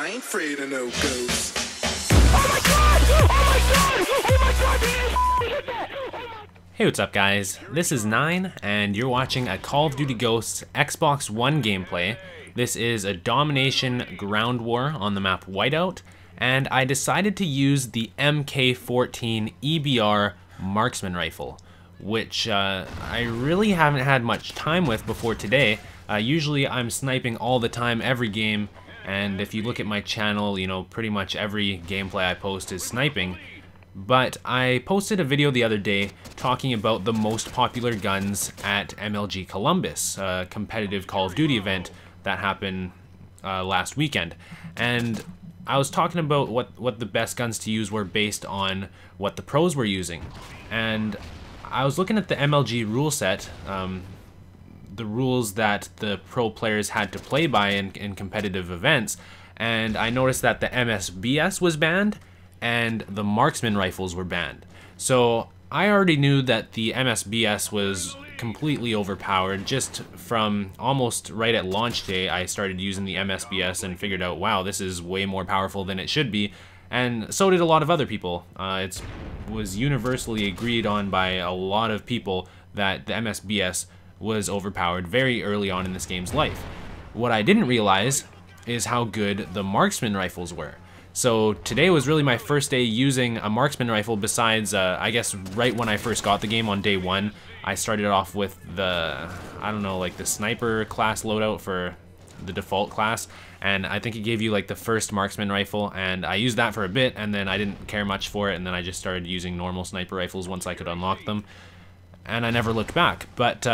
I ain't afraid of no ghosts. Oh my god! Oh my god! Oh my god! He hit that! Hey, what's up guys? This is 9 and you're watching a Call of Duty Ghosts Xbox One gameplay. This is a domination ground war on the map Whiteout, and I decided to use the MK14 EBR marksman rifle, which I really haven't had much time with before today. Usually I'm sniping all the time every game, and if you look at my channel, you know, pretty much every gameplay I post is sniping. But I posted a video the other day talking about the most popular guns at MLG Columbus, a competitive Call of Duty event that happened last weekend. And I was talking about what the best guns to use were based on what the pros were using. And I was looking at the MLG rule set, the rules that the pro players had to play by in competitive events, and I noticed that the MSBS was banned and the marksman rifles were banned. So I already knew that the MSBS was completely overpowered. Just from almost right at launch day, I started using the MSBS and figured out, wow, this is way more powerful than it should be. And so did a lot of other people. It was universally agreed on by a lot of people that the MSBS was overpowered very early on in this game's life. What I didn't realize is how good the marksman rifles were. So today was really my first day using a marksman rifle, besides, I guess right when I first got the game on day 1, I started off with the, I don't know, like the sniper class loadout for the default class, and I think it gave you like the first marksman rifle, and I used that for a bit, and then I didn't care much for it, and then I just started using normal sniper rifles once I could unlock them, and I never looked back. But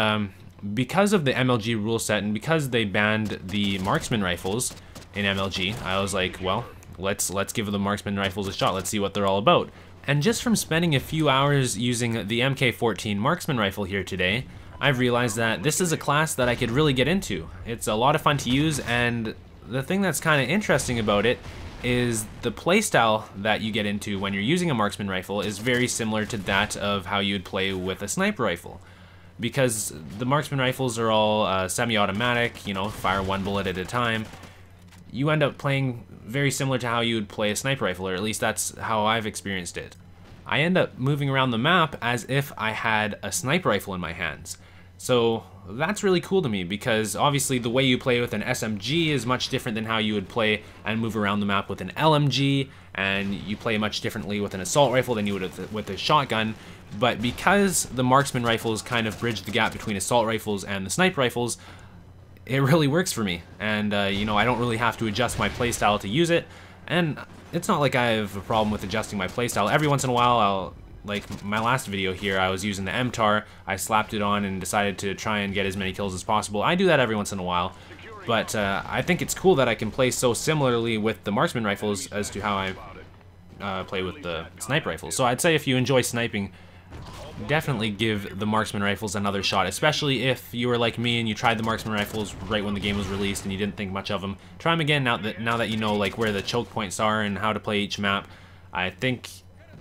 because of the MLG rule set, and because they banned the marksman rifles in MLG, I was like, well, let's give the marksman rifles a shot. Let's see what they're all about. And just from spending a few hours using the MK14 marksman rifle here today, I've realized that this is a class that I could really get into. It's a lot of fun to use, and the thing that's kind of interesting about it is the playstyle that you get into when you're using a marksman rifle is very similar to that of how you'd play with a sniper rifle. Because the marksman rifles are all semi-automatic, you know, fire one bullet at a time. You end up playing very similar to how you would play a sniper rifle, or at least that's how I've experienced it. I end up moving around the map as if I had a sniper rifle in my hands. So that's really cool to me, because obviously the way you play with an SMG is much different than how you would play and move around the map with an LMG, and you play much differently with an assault rifle than you would with a shotgun. But because the marksman rifles kind of bridge the gap between assault rifles and the sniper rifles, it really works for me, and you know, I don't really have to adjust my playstyle to use it, and it's not like I have a problem with adjusting my playstyle. Every once in a while, like my last video here, I was using the MTAR, I slapped it on and decided to try and get as many kills as possible. I do that every once in a while, but I think it's cool that I can play so similarly with the marksman rifles as to how I play with the sniper rifles. So I'd say if you enjoy sniping, definitely give the marksman rifles another shot, especially if you were like me and you tried the marksman rifles right when the game was released and you didn't think much of them. Try them again now that you know like where the choke points are and how to play each map. I think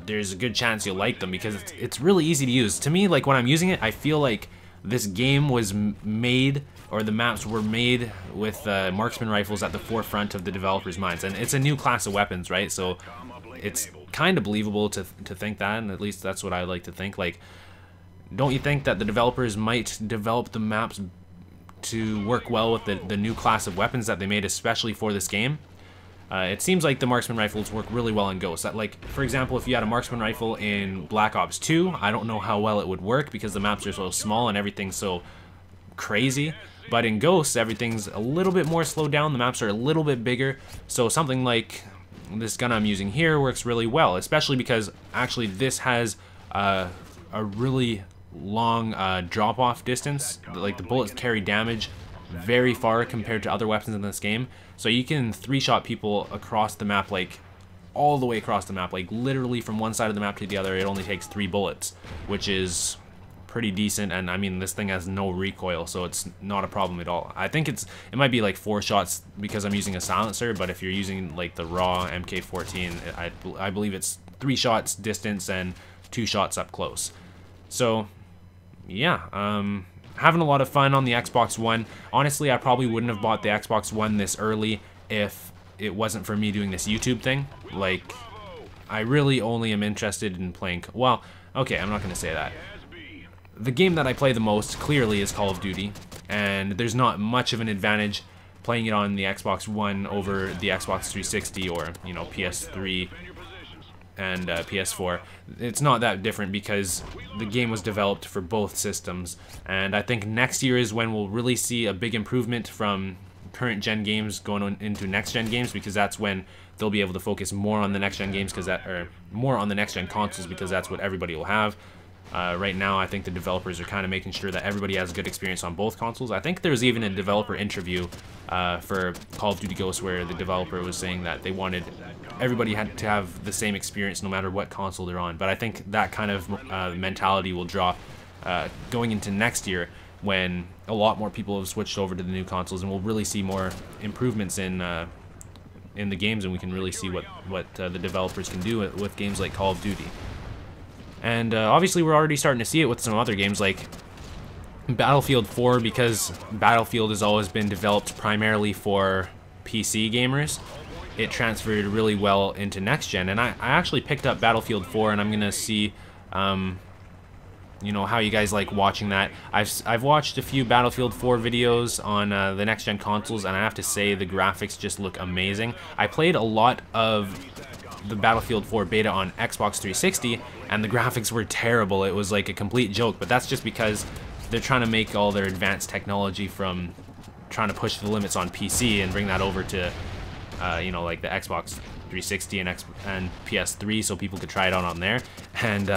there's a good chance you'll like them, because it's really easy to use. To me, like when I'm using it, I feel like this game was made, or the maps were made with marksman rifles at the forefront of the developers' minds, and it's a new class of weapons, right? So it's kind of believable to think that, and at least that's what I like to think. Like, don't you think that the developers might develop the maps to work well with the new class of weapons that they made especially for this game? It seems like the marksman rifles work really well in Ghosts. Like, for example, if you had a marksman rifle in Black Ops 2, I don't know how well it would work because the maps are so small and everything's so crazy. But in Ghosts, everything's a little bit more slowed down, the maps are a little bit bigger, so something like this gun I'm using here works really well, especially because actually this has a really long drop-off distance. Like, the bullets carry damage very far compared to other weapons in this game, so you can 3-shot people across the map, like all the way across the map, like literally from one side of the map to the other. It only takes 3 bullets, which is pretty decent, and I mean, this thing has no recoil, so it's not a problem at all. I think it might be like 4 shots because I'm using a silencer, but if you're using like the raw MK14, I believe it's 3 shots distance and 2 shots up close. So yeah, having a lot of fun on the Xbox One. Honestly, I probably wouldn't have bought the Xbox One this early if it wasn't for me doing this YouTube thing. Like, I really only am interested in playing, well, okay, I'm not going to say that. The game that I play the most, clearly, is Call of Duty, and there's not much of an advantage playing it on the Xbox One over the Xbox 360 or, you know, PS3 and PS4. It's not that different because the game was developed for both systems, and I think next year is when we'll really see a big improvement from current gen games going on into next gen games, because that's when they'll be able to focus more on the next gen games, or more on the next gen consoles, because that's what everybody will have. Right now, I think the developers are kind of making sure that everybody has a good experience on both consoles. I think there's even a developer interview for Call of Duty Ghosts where the developer was saying that they wanted everybody had to have the same experience no matter what console they're on. But I think that kind of mentality will drop going into next year, when a lot more people have switched over to the new consoles, and we'll really see more improvements in the games, and we can really see what the developers can do with games like Call of Duty. And obviously we're already starting to see it with some other games like Battlefield 4, because Battlefield has always been developed primarily for PC gamers. It transferred really well into next gen, and I actually picked up Battlefield 4, and I'm gonna see you know, how you guys like watching that. I've watched a few Battlefield 4 videos on the next gen consoles, and I have to say the graphics just look amazing. I played a lot of the Battlefield 4 beta on Xbox 360, and the graphics were terrible. It was like a complete joke, but that's just because they're trying to make all their advanced technology from trying to push the limits on PC and bring that over to you know, like the Xbox 360 and PS3, so people could try it out on there. And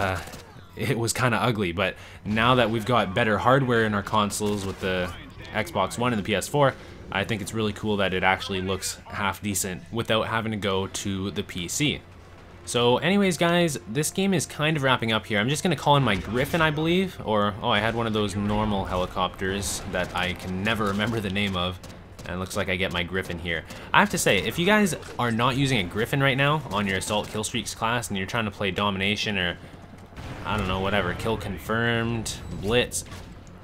it was kind of ugly, but now that we've got better hardware in our consoles with the Xbox One and the PS4, I think it's really cool that it actually looks half decent without having to go to the PC. So anyways, guys, this game is kind of wrapping up here. I'm just going to call in my Griffin, I believe, or, oh, I had one of those normal helicopters that I can never remember the name of, and it looks like I get my Griffin here. I have to say, if you guys are not using a Griffin right now on your Assault Killstreaks class, and you're trying to play Domination or, I don't know, whatever, Kill Confirmed, Blitz,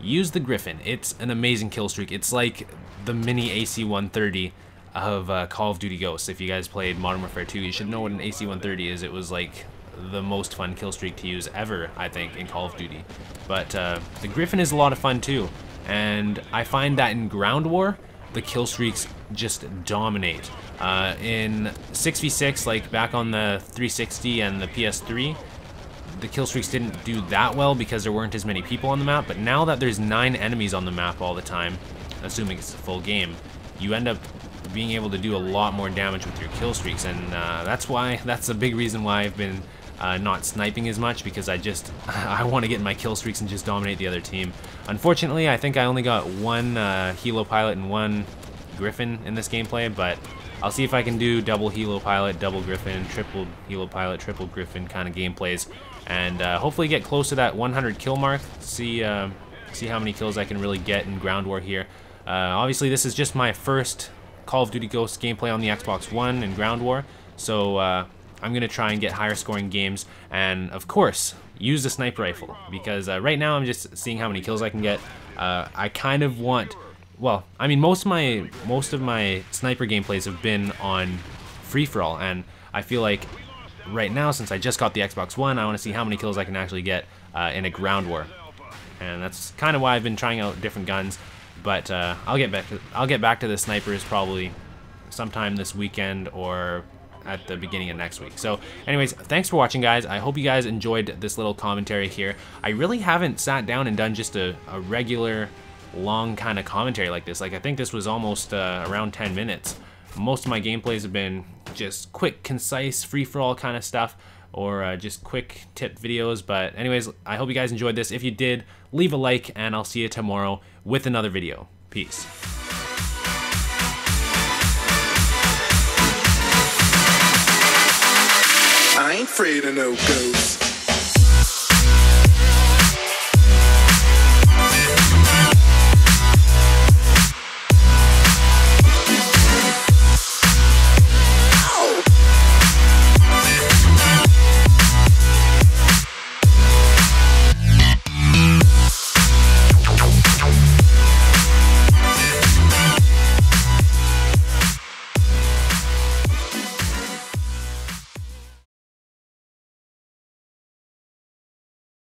use the Griffin. It's an amazing kill streak. It's like the mini AC-130 of Call of Duty Ghosts. If you guys played Modern Warfare 2, you should know what an AC-130 is. It was like the most fun kill streak to use ever, I think, in Call of Duty. But the Griffin is a lot of fun too, and I find that in Ground War, the kill streaks just dominate. In 6v6, like back on the 360 and the PS3, the kill streaks didn't do that well because there weren't as many people on the map, but now that there's 9 enemies on the map all the time, assuming it's a full game, you end up being able to do a lot more damage with your kill streaks, and that's a big reason why I've been not sniping as much, because I want to get in my kill streaks and just dominate the other team. Unfortunately, I think I only got one Helo Pilot and one Griffin in this gameplay, but I'll see if I can do double Helo Pilot, double Griffin, triple Helo Pilot, triple Griffin kind of gameplays, and hopefully get close to that 100 kill mark. See how many kills I can really get in Ground War here. Obviously, this is just my first Call of Duty Ghosts gameplay on the Xbox One in Ground War, so I'm going to try and get higher scoring games, and of course, use the sniper rifle, because right now I'm just seeing how many kills I can get. I kind of want, well, I mean, most of my sniper gameplays have been on free-for-all, and I feel like right now, since I just got the Xbox One, I want to see how many kills I can actually get in a Ground War, and that's kind of why I've been trying out different guns. But I'll get back to the snipers probably sometime this weekend or at the beginning of next week. So anyways, thanks for watching, guys. I hope you guys enjoyed this little commentary here. I really haven't sat down and done just a regular long kind of commentary like this. Like, I think this was almost around 10 minutes. Most of my gameplays have been just quick, concise, free-for-all kind of stuff, or just quick tip videos. But anyways, I hope you guys enjoyed this. If you did, leave a like, and I'll see you tomorrow with another video. Peace. I ain't afraid of no ghosts.